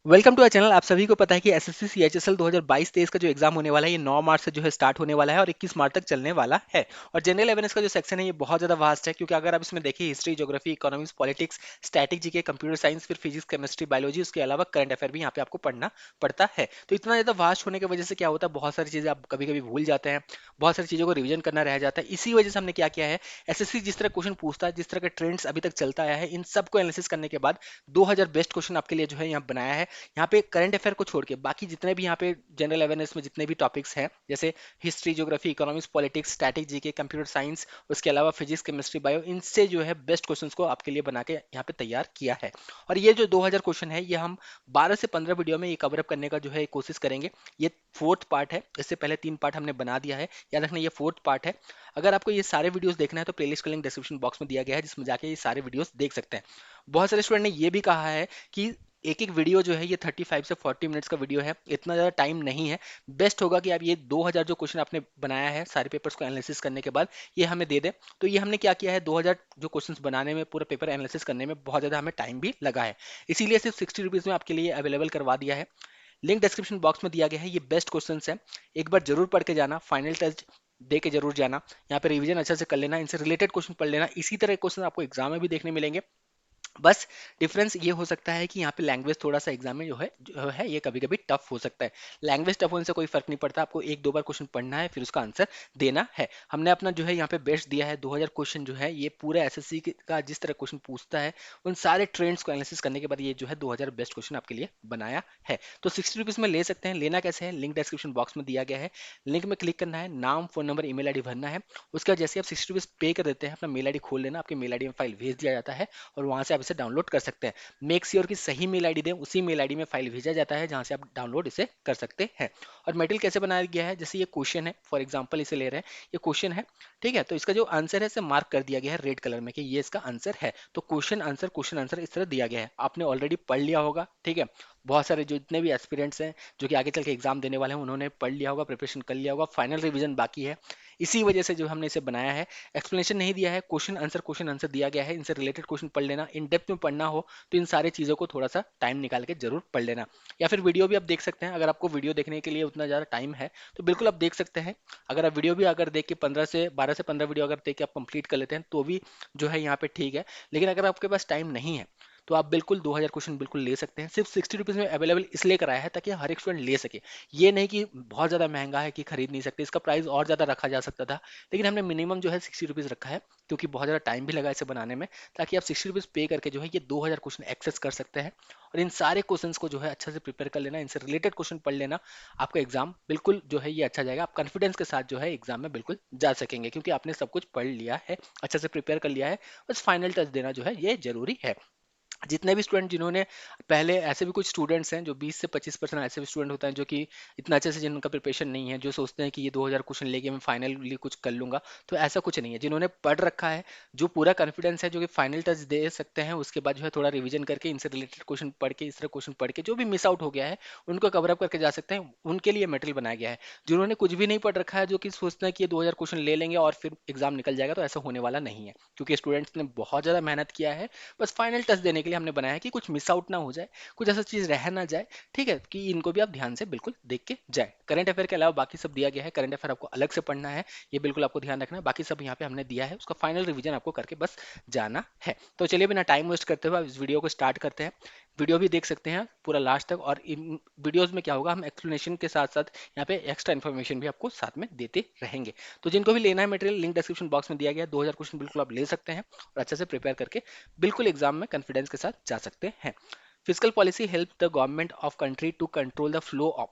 Welcome to our channel. आप सभी को पता है कि एसएससी सीएचएसएल 2022-23 का जो एग्जाम होने वाला है ये 9 मार्च से जो है स्टार्ट होने वाला है और 21 मार्च तक चलने वाला है। और जनरल अवेयरनेस का जो सेक्शन है ये बहुत ज्यादा वास्ट है, क्योंकि अगर आप इसमें देखिए history, geography, economics, politics, static GK, computer science, फिर फिजिक्स, केमिस्ट्री, बायोलॉजी, उसके अलावा करंट अफेयर भी यहाँ पे आपको पढ़ना पड़ता है। तो इतना ज्यादा वास्ट होने की वजह से क्या होता है, बहुत सारी चीजें आप कभी कभी भूल जाते हैं, बहुत सारी चीजों को रिविजन करना रह जाता है। इसी वजह से हमने क्या किया है, एसएससी जिस तरह क्वेश्चन पूछता है, जिस तरह के ट्रेंड्स अभी तक चलता आया है, इन सबको एनालिसिस करने के बाद 2000 बेस्ट क्वेश्चन आपके लिए जो है यहाँ बनाया है। यहाँ पे करंट अफेयर को छोड़ के बाकी जितने भी यहाँ पे जनरल अवेयरनेस में जितने भी टॉपिक्स हैं, जैसे history, geography, economics, politics, static GK, computer science, उसके अलावा फिजिक्स, केमिस्ट्री, बायो, इनसे जो है बेस्ट क्वेश्चंस को आपके लिए बना के यहाँ पे तैयार किया है। और ये जो 2000 क्वेश्चन है ये हम 12 से 15 वीडियो में ये कवर अप करने का जो है कोशिश करेंगे। ये फोर्थ पार्ट है, इससे पहले 3 पार्ट हमने बना दिया है, याद रखना ये फोर्थ पार्ट है। अगर आपको ये सारे वीडियोस देखना है तो प्लेलिस्ट का लिंक डिस्क्रिप्शन बॉक्स में दिया गया है, जिसमें जाके ये सारे वीडियोस देख सकते हैं। बहुत सारे स्टूडेंट ने ये भी कहा है कि एक एक वीडियो जो है ये 35 से 40 मिनट्स का वीडियो है, इतना ज़्यादा टाइम नहीं है। बेस्ट होगा कि आप ये 2000 जो क्वेश्चन आपने बनाया है सारे पेपर्स को एनालिसिस करने के बाद ये हमें दे दें। तो ये हमने क्या किया है, 2000 जो क्वेश्चंस बनाने में, पूरा पेपर एनालिसिस करने में बहुत ज़्यादा हमें टाइम भी लगा है, इसीलिए सिर्फ 60 रुपीज़ में आपके लिए अवेलेबल करवा दिया है। लिंक डिस्क्रिप्शन बॉक्स में दिया गया है। ये बेस्ट क्वेश्चंस हैं, एक बार जरूर पढ़ के जाना, फाइनल टेस्ट दे के जरूर जाना, यहाँ पे रिवीजन अच्छा से कर लेना, इनसे रिलेटेड क्वेश्चन पढ़ लेना। इसी तरह क्वेश्चन आपको एग्जाम में भी देखने मिलेंगे। बस डिफरेंस ये हो सकता है कि यहाँ पे लैंग्वेज थोड़ा सा एग्जाम में जो है ये कभी कभी टफ हो सकता है। लैंग्वेज टफ होने से कोई फर्क नहीं पड़ता, आपको एक दो बार क्वेश्चन पढ़ना है, फिर उसका आंसर देना है। हमने अपना जो है यहाँ पे बेस्ट दिया है। 2000 क्वेश्चन जो है ये पूरे एसएससी का जिस तरह क्वेश्चन पूछता है उन सारे ट्रेंड्स को एनालिसिस करने के बाद ये जो है 2000 बेस्ट क्वेश्चन आपके लिए बनाया है। तो 60 रुपीज में ले सकते हैं। लेना कैसे है, लिंक डिस्क्रिप्शन बॉक्स में दिया गया है, लिंक में क्लिक करना है, नाम, फोन नंबर, ईमेल आईडी भरना है। उसके बाद जैसे आप 60 रुपीज पे कर देते हैं, अपना मेल आईडी खोल लेना, आपके मेल आईडी में फाइल भेज दिया जाता है और वहां से आप इसे डाउनलोड कर सकते हैं। मेक श्योर कि सही मेल आईडी दें, उसी मेल आईडी में फाइल भेजा जाता है जहां से आप डाउनलोड इसे कर सकते हैं। और मटेरियल कैसे बनाया गया है, जैसे ये क्वेश्चन है, फॉर एग्जांपल इसे ले रहे हैं, ये क्वेश्चन है, ठीक है, तो इसका जो आंसर है इसे मार्क कर दिया गया है रेड कलर में कि ये इसका आंसर है। तो क्वेश्चन आंसर इस तरह दिया गया है, आपने ऑलरेडी पढ़ लिया होगा, ठीक है। बहुत सारे जो जितने भी एस्पिरेंट्स हैं जो कि आगे चल के एग्जाम देने वाले हैं, उन्होंने पढ़ लिया होगा, प्रिपरेशन कर लिया होगा, फाइनल रिवीजन बाकी है। इसी वजह से जो हमने इसे बनाया है, एक्सप्लेनेशन नहीं दिया है, क्वेश्चन आंसर दिया गया है, इनसे रिलेटेड क्वेश्चन पढ़ लेना। इन डेप्थ में पढ़ना हो तो इन सारी चीज़ों को थोड़ा सा टाइम निकाल के जरूर पढ़ लेना। या फिर वीडियो भी आप देख सकते हैं, अगर आपको वीडियो देखने के लिए उतना ज़्यादा टाइम है तो बिल्कुल आप देख सकते हैं। अगर आप वीडियो भी अगर देख के 12 से 15 वीडियो अगर देख के आप कंप्लीट कर लेते हैं तो भी जो है यहाँ पे ठीक है। लेकिन अगर आपके पास टाइम नहीं है तो आप बिल्कुल 2000 क्वेश्चन बिल्कुल ले सकते हैं। सिर्फ 60 रुपीज़ में अवेलेबल इसलिए कराया है ताकि हर एक स्टूडेंट ले सके। ये नहीं कि बहुत ज़्यादा महंगा है कि खरीद नहीं सकते, इसका प्राइस और ज़्यादा रखा जा सकता था, लेकिन हमने मिनिमम जो है 60 रुपीज़ रखा है, क्योंकि बहुत ज़्यादा टाइम भी लगा इसे बनाने में, ताकि आप 60 रुपीज़ पे करके जो है ये 2000 क्वेश्चन एक्सेस कर सकते हैं। और इन सारे क्वेश्चंस को जो है अच्छे से प्रिपेयर कर लेना, इनसे रिलेटेड क्वेश्चन पढ़ लेना, आपका एग्जाम बिल्कुल जो है ये अच्छा जाएगा। आप कॉन्फिडेंस के साथ जो है एग्जाम में बिल्कुल जा सकेंगे, क्योंकि आपने सब कुछ पढ़ लिया है, अच्छे से प्रिपेयर कर लिया है। बस फाइनल टच देना जो है ये जरूरी है। जितने भी स्टूडेंट जिन्होंने पहले, ऐसे भी कुछ स्टूडेंट्स हैं जो 20 से 25% ऐसे भी स्टूडेंट होते हैं जो कि इतना अच्छे से जिनका प्रिपरेशन नहीं है, जो सोचते हैं कि ये 2000 क्वेश्चन लेके मैं फाइनली कुछ कर लूंगा। तो ऐसा कुछ नहीं है, जिन्होंने पढ़ रखा है, जो पूरा कॉन्फिडेंस है, जो कि फाइनल टच दे सकते हैं, उसके बाद जो है थोड़ा रिवीजन करके इनसे रिलेटेड क्वेश्चन पढ़ के, इस तरह क्वेश्चन पढ़ के जो भी मिस आउट हो गया है उनको कवर अप करके जा सकते हैं। उनके लिए मटेरियल बनाया गया है। जिन्होंने कुछ भी नहीं पढ़ रखा है, जो कि सोचते हैं कि ये 2000 क्वेश्चन ले लेंगे और फिर एग्जाम निकल जाएगा, तो ऐसा होने वाला नहीं है, क्योंकि स्टूडेंट्स ने बहुत ज़्यादा मेहनत किया है। बस फाइनल टच देने के लिए हमने बनाया है कि कुछ मिस आउट ना हो जाए, कुछ ऐसा चीज़ रह ना जाए, ठीक है, कि इनको भी आप ध्यान से बिल्कुल देख के जाए। करंट अफेयर के अलावा बाकी सब दिया गया है, करंट अफेयर आपको अलग से पढ़ना है, ये बिल्कुल आपको ध्यान रखना है। बाकी सब यहाँ पे हमने दिया है, उसका फाइनल रिवीजन आपको करके बस जाना है। तो चलिए बिना टाइम वेस्ट करते हुए आप इस वीडियो को स्टार्ट करते हैं। वीडियो भी देख सकते हैं पूरा लास्ट तक, और इन वीडियोस में क्या होगा, हम एक्सप्लेनेशन के साथ साथ यहाँ पे एक्स्ट्रा इन्फॉर्मेशन भी आपको साथ में देते रहेंगे। तो जिनको भी लेना है मटेरियल, लिंक डिस्क्रिप्शन बॉक्स में दिया गया है। 2000 क्वेश्चन बिल्कुल आप ले सकते हैं और अच्छे से प्रिपेयर करके बिल्कुल एग्जाम में कॉन्फिडेंस के साथ जा सकते हैं। Physical policy help the government of country to control the flow of,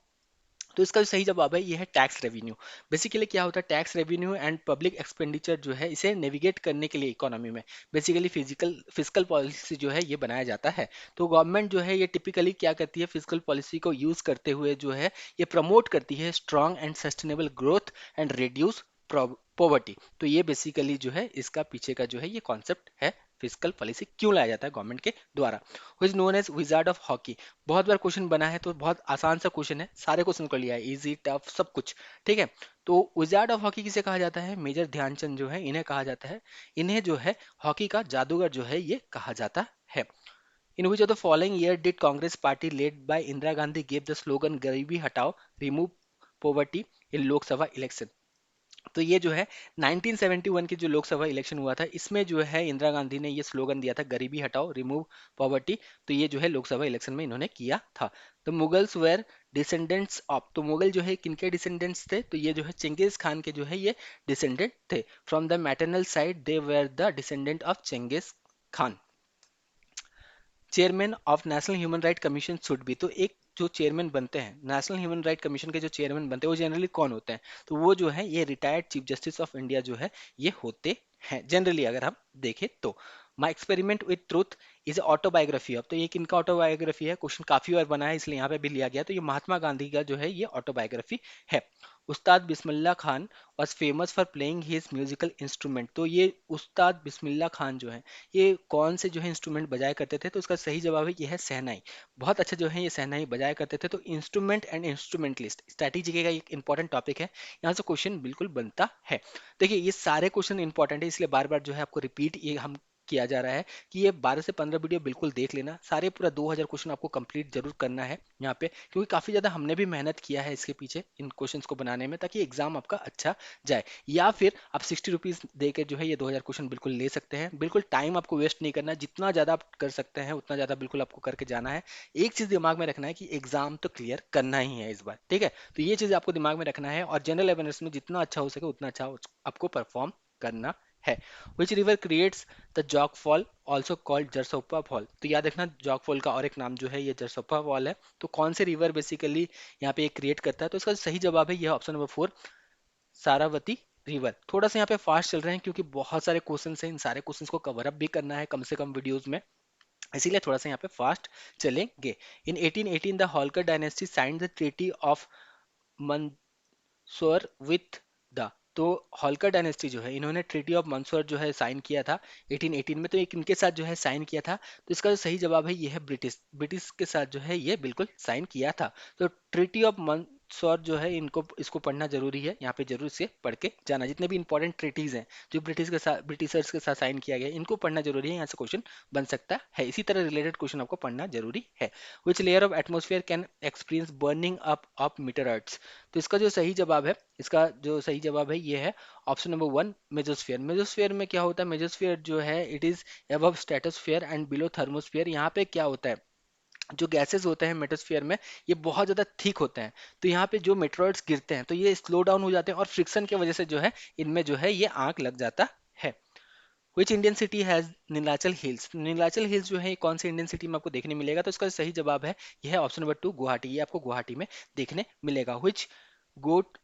तो इसका जो सही जवाब है ये है टैक्स रेवेन्यू। बेसिकली क्या होता है, tax revenue and public expenditure जो है इसे नेविगेट करने के लिए इकोनॉमी में बेसिकली फिजिकल पॉलिसी जो है ये बनाया जाता है। तो गवर्नमेंट जो है ये टिपिकली क्या करती है, फिजिकल पॉलिसी को यूज करते हुए जो है ये प्रमोट करती है strong and sustainable growth and reduce poverty. तो ये बेसिकली जो है इसका पीछे का जो है ये कॉन्सेप्ट है, फिजिकल पॉलिसी क्यों लाया जाता है गवर्नमेंट के द्वारा। Who is known as wizard of hockey, बहुत बार क्वेश्चन बना है, तो बहुत आसान सा क्वेश्चन है, सारे क्वेश्चन कर लिया है, इजी टफ सब कुछ, ठीक है। तो विजार्ड ऑफ हॉकी किसे कहा जाता है, मेजर ध्यानचंद जो है इन्हें कहा जाता है। इन्हें जो है हॉकी का जादूगर जो है ये कहा जाता है। In which of the following year did Congress party led by Indira Gandhi give the slogan garibi hatao remove poverty in Lok Sabha election. तो ये जो है 1971 की जो लोकसभा इलेक्शन हुआ था, इसमें जो है इंदिरा गांधी ने ये स्लोगन दिया था, गरीबी हटाओ रिमूव पॉवर्टी। तो ये जो है लोकसभा इलेक्शन में इन्होंने किया था। तो मुगल्स वेर डिसेंडेंट्स ऑफ, तो मुगल जो है किनके डिसेंडेंट्स थे, तो ये जो है चेंगिस खान के जो है ये डिसेंडेंट थे। From the maternal side they were the descendant of Chengiz Khan. Chairman of national human right commission should be, तो एक जो चेयरमैन बनते हैं नेशनल ह्यूमन राइट कमीशन के, जो चेयरमैन बनते हैं वो जनरली कौन होते हैं, तो वो जो है ये retired chief justice of India जो है ये होते हैं जनरली, अगर हम देखें तो। My experiment with truth is autobiography of, तो ये किनका ऑटोबायोग्राफी है, क्वेश्चन काफी बार बना है इसलिए यहाँ पे भी लिया गया, तो ये महात्मा गांधी का जो है ये ऑटोबायोग्राफी है। Ustad Bismillah Khan was famous for playing his musical instrument, तो ये उस्ताद बिस्मिल्लाह खान जो है ये कौन से जो है इंस्ट्रूमेंट बजाया करते थे, तो इसका सही जवाब है ये है शहनाई। बहुत अच्छा जो है ये शहनाई बजाया करते थे। तो इंस्ट्रूमेंट एंड इंस्ट्रूमेंटलिस्ट स्ट्रैटेजी का एक इंपॉर्टेंट टॉपिक है, यहाँ से क्वेश्चन बिल्कुल बनता है। देखिए ये सारे क्वेश्चन इंपॉर्टेंट है, इसलिए बार बार जो है आपको रिपीट ये हम किया जा रहा है कि ये 12 से 15 वीडियो बिल्कुल देख लेना, सारे पूरा 2000 क्वेश्चन आपको कंप्लीट जरूर करना है यहाँ पे, क्योंकि काफी ज्यादा हमने भी मेहनत किया है इसके पीछे इन क्वेश्चंस को बनाने में, ताकि एग्जाम आपका अच्छा जाए। या फिर आप 60 रुपीज दे के जो है ये 2000 क्वेश्चन बिल्कुल ले सकते हैं, बिल्कुल टाइम आपको वेस्ट नहीं करना है, जितना ज्यादा आप कर सकते हैं उतना ज्यादा बिल्कुल आपको करके जाना है। एक चीज दिमाग में रखना है कि एग्जाम तो क्लियर करना ही है इस बार, ठीक है, तो ये चीज आपको दिमाग में रखना है, और जनरल अवेयरनेस में जितना अच्छा हो सके उतना अच्छा आपको परफॉर्म करना है। Which river creates the Jog fall also called Gersoppa fall, तो याद रखना जॉग फॉल का और एक नाम जो है ये जरसोप्पा फॉल है। तो कौन से रिवर बेसिकली यहाँ पे क्रिएट करता है, तो इसका सही जवाब है ये ऑप्शन नंबर 4, सारावती रिवर। थोड़ा सा यहाँ पे फास्ट चल रहे हैं क्योंकि बहुत सारे क्वेश्चन हैं, इन सारे क्वेश्चंस को कवर अप भी करना है कम से कम वीडियोस में, इसीलिए थोड़ा सा यहाँ पे फास्ट चलेंगे। इन 1818 the Holkar dynasty signed the treaty of Mandsaur with the, तो होलकर डायनेस्टी जो है इन्होंने ट्रीटी ऑफ मंदसौर जो है साइन किया था 1818 में, तो ये किनके साथ जो है साइन किया था, तो इसका जो सही जवाब है ये है ब्रिटिश, ब्रिटिश के साथ जो है ये बिल्कुल साइन किया था। तो ट्रीटी ऑफ मंदसौर जो है इनको इसको पढ़ना जरूरी है, यहाँ पे जरूर से पढ़ के जाना, जितने भी इंपॉर्टेंट ट्रीटीज हैं जो ब्रिटिश के साथ ब्रिटिशर्स के साथ साइन किया गया इनको पढ़ना जरूरी है, यहाँ से क्वेश्चन बन सकता है। इसी तरह रिलेटेड क्वेश्चन आपको पढ़ना जरूरी है। Which layer of atmosphere can experience burning up of meteoroids, तो इसका जो सही जवाब है, इसका जो सही जवाब है ये है ऑप्शन नंबर 1 मेजोस्फीयर। मेजोस्फीयर में क्या होता है, मेजोस्फीयर जो है it is above stratosphere and below thermosphere. यहाँ पे क्या होता है, जो गैसेस होते हैं मेटोस्फीयर में ये बहुत ज्यादा थिक होते हैं, तो यहाँ पे जो मेटेरोइड्स गिरते हैं तो ये स्लो डाउन हो जाते हैं, और फ्रिक्शन की वजह से जो है इनमें जो है ये आग लग जाता है। Which Indian city has Nilachal hills, Nilachal hills जो है ये कौन सी इंडियन सिटी में आपको देखने मिलेगा, तो इसका सही जवाब है यह है ऑप्शन नंबर 2 गुवाहाटी, ये आपको गुवाहाटी में देखने मिलेगा। Which goat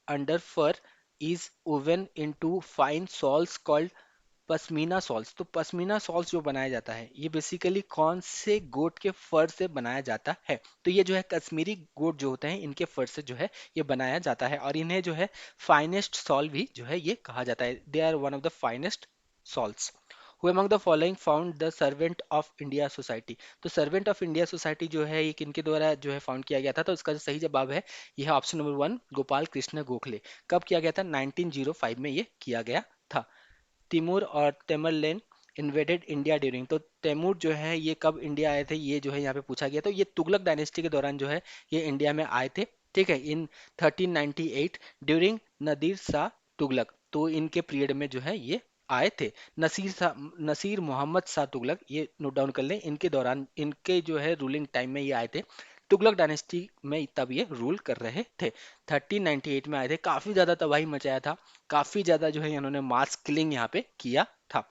under fur is woven into fine soles called pashmina shawls, तो पश्मीना सॉल्स जो बनाया जाता है ये बेसिकली कौन से गोट के फर से बनाया जाता है, तो ये जो है कश्मीरी गोट जो होते हैं इनके फर से जो है ये बनाया जाता है, और इन्हें जो है फाइनेस्ट सॉल भी जो है ये कहा जाता है, they are one of the finest souls. Who among the following found the servant of India society, तो सर्वेंट ऑफ इंडिया सोसाइटी जो है ये किनके द्वारा जो है फाउंड किया गया था, तो इसका जो सही जवाब है यह है ऑप्शन नंबर 1 गोपाल कृष्ण गोखले। कब किया गया था, 1905 में ये किया गया था। तिमूर और तेमरलेन इन्वेडेड इंडिया ड्यूरिंग, तो तैमूर जो है ये कब इंडिया आए थे, ये जो है यहाँ पे पूछा गया, तो ये तुगलक डायनेस्टी के दौरान जो है ये इंडिया में आए थे, ठीक है, इन 1398 ड्यूरिंग नदीर शाह तुगलक, तो इनके पीरियड में जो है ये आए थे। नसीर मोहम्मद शाह तुगलक, ये नोट डाउन कर लें, इनके दौरान इनके जो है रूलिंग टाइम में ये आए थे, तुगलक डायनेस्टी में तब ये रूल कर रहे थे। 1398 में आए थे, काफी ज्यादा तबाही मचाया था, काफी ज्यादा जो है इन्होंने मास किलिंग यहाँ पे किया था।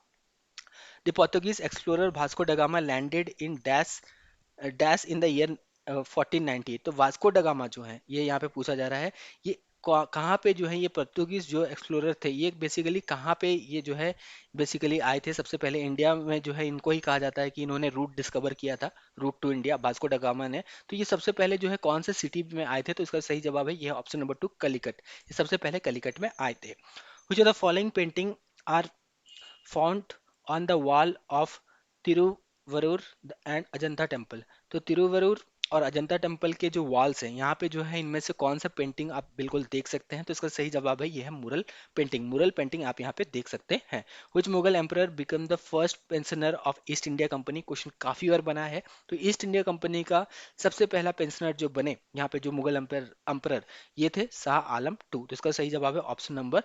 The Portuguese explorer Vasco da Gama landed in dash in the year 1498, तो वास्को ड गामा जो है ये यहाँ पे पूछा जा रहा है, ये कहाँ पे जो है ये पोर्तुगीज जो एक्सप्लोरर थे ये बेसिकली कहाँ पे ये जो है बेसिकली आए थे, सबसे पहले इंडिया में जो है इनको ही कहा जाता है कि इन्होंने रूट डिस्कवर किया था, root two India Vasco da Gama ने, तो ये सबसे पहले जो है कौन से सिटी में आए थे, तो इसका सही जवाब है ये ऑप्शन नंबर 2 कलिकट, ये सबसे पहले कलिकट में आए थे। Which of the following painting are found on the wall of Tiruvarur and Ajanta temple, तो तिरुवरुर और अजंता टेम्पल के जो वॉल्स हैं यहाँ पे जो है इनमें से कौन सा पेंटिंग आप बिल्कुल देख सकते हैं, तो इसका सही जवाब है ये है मुरल पेंटिंग। मुरल पेंटिंग आप यहाँ पे देख सकते हैं। Which Mughal emperor become the first pensioner of East India Company, question काफी बार बना है। तो ईस्ट इंडिया कंपनी का सबसे पहला पेंशनर जो बने यहाँ पे जो मुगल एम्परर ये थे शाह आलम टू, तो इसका सही जवाब है ऑप्शन नंबर